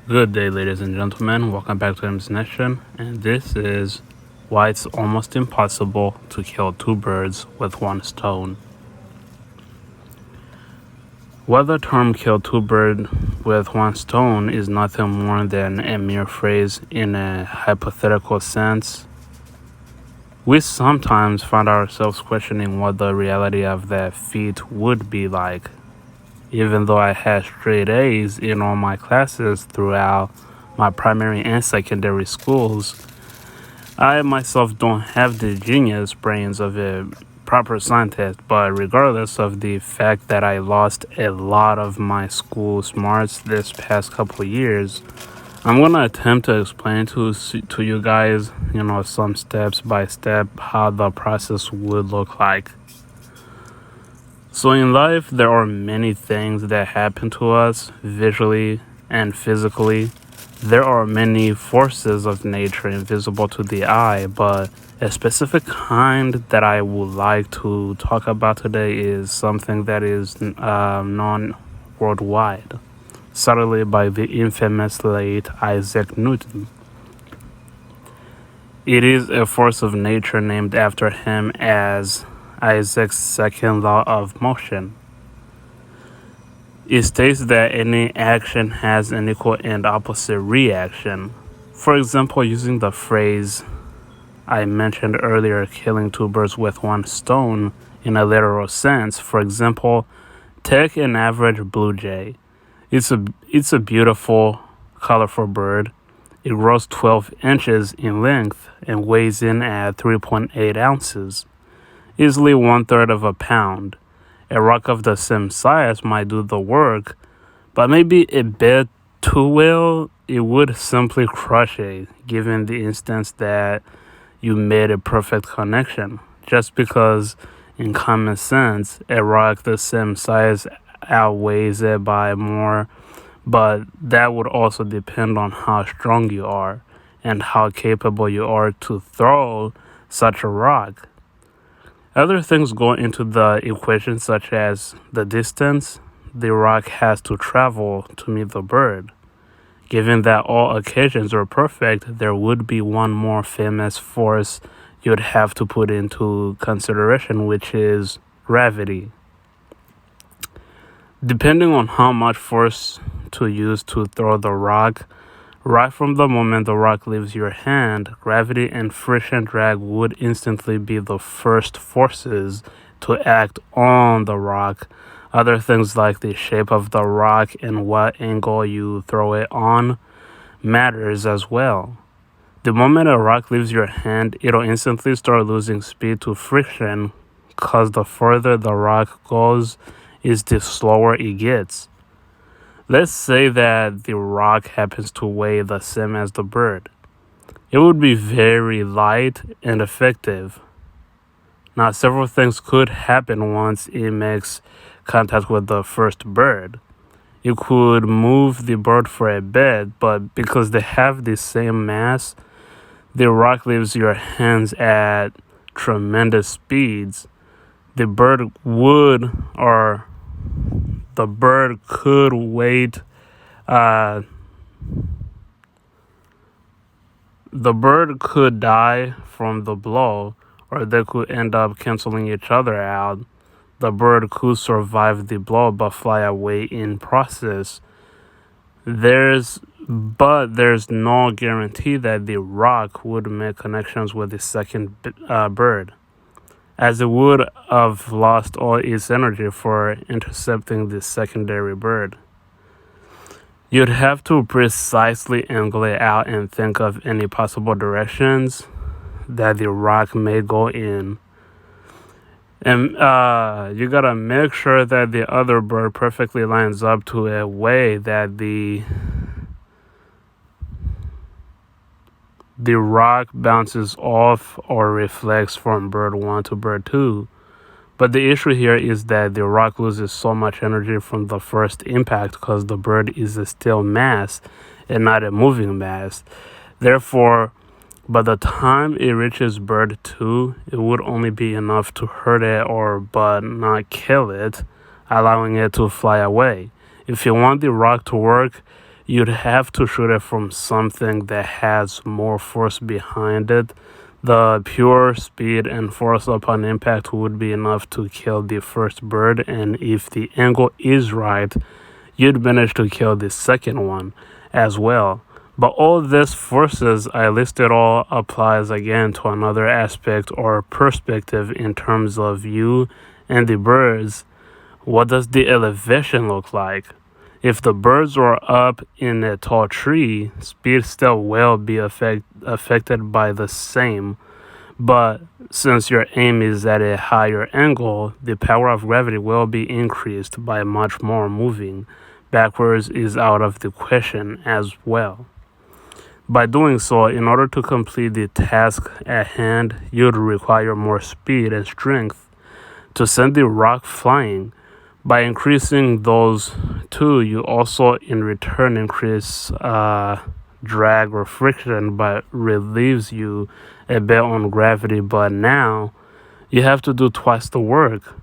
Good day, ladies and gentlemen. Welcome back to M's Nation, and this is why it's almost impossible to kill two birds with one stone. While the term kill two birds with one stone is nothing more than a mere phrase in a hypothetical sense, we sometimes find ourselves questioning what the reality of that feat would be like. Even though I had straight A's in all my classes throughout my primary and secondary schools, I myself don't have the genius brains of a proper scientist, but regardless of the fact that I lost a lot of my school smarts this past couple years, I'm gonna attempt to explain to you guys, some steps by step how the process would look like. So in life, there are many things that happen to us visually and physically. There are many forces of nature invisible to the eye, but a specific kind that I would like to talk about today is something that is known worldwide, certainly by the infamous late Isaac Newton. It is a force of nature named after him as Isaac's second law of motion. It states that any action has an equal and opposite reaction. For example, using the phrase I mentioned earlier, killing two birds with one stone, in a literal sense, for example, take an average blue jay. It's a beautiful, colorful bird. It grows 12 inches in length and weighs in at 3.8 ounces, easily 1/3 of a pound. A rock of the same size might do the work, but maybe a bit too well, it would simply crush it, given the instance that you made a perfect connection. Just because, in common sense, a rock the same size outweighs it by more, but that would also depend on how strong you are and how capable you are to throw such a rock. Other things go into the equation, such as the distance the rock has to travel to meet the bird. Given that all occasions are perfect, there would be one more famous force you'd have to put into consideration, which is gravity. Depending on how much force to use to throw the rock, right from the moment the rock leaves your hand, gravity and friction drag would instantly be the first forces to act on the rock. Other things like the shape of the rock and what angle you throw it on matters as well. The moment a rock leaves your hand, it'll instantly start losing speed to friction, because the further the rock goes is the slower it gets. Let's say that the rock happens to weigh the same as the bird. It would be very light and effective. Now, several things could happen once it makes contact with the first bird. It could move the bird for a bit, but because they have the same mass, the rock leaves your hands at tremendous speeds. The bird would, or the bird could wait. The bird could die from the blow, or they could end up canceling each other out. The bird could survive the blow but fly away in process. There's no guarantee that the rock would make connections with the second bird, as it would have lost all its energy for intercepting the secondary bird. You'd have to precisely angle it out and think of any possible directions that the rock may go in. And you gotta make sure that the other bird perfectly lines up to a way that the rock bounces off or reflects from bird 1 to bird 2. But the issue here is that the rock loses so much energy from the first impact because the bird is a still mass and not a moving mass. Therefore, by the time it reaches bird 2, it would only be enough to hurt it but not kill it, allowing it to fly away. If you want the rock to work, you'd have to shoot it from something that has more force behind it. The pure speed and force upon impact would be enough to kill the first bird, and if the angle is right, you'd manage to kill the second one as well. But all these forces I listed all applies again to another aspect or perspective in terms of you and the birds. What does the elevation look like? If the birds were up in a tall tree, speed still will be affected by the same. But since your aim is at a higher angle, the power of gravity will be increased by much more. Moving backwards is out of the question as well. By doing so, in order to complete the task at hand, you'd require more speed and strength to send the rock flying. By increasing those two, you also in return increase drag or friction, but relieves you a bit on gravity. But now you have to do twice the work.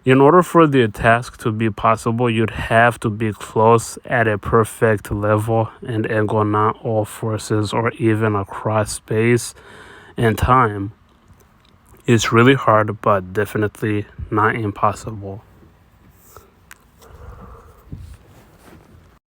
In order for the task to be possible, you'd have to be close at a perfect level and angle, not all forces or even across space and time. It's really hard, but definitely not impossible.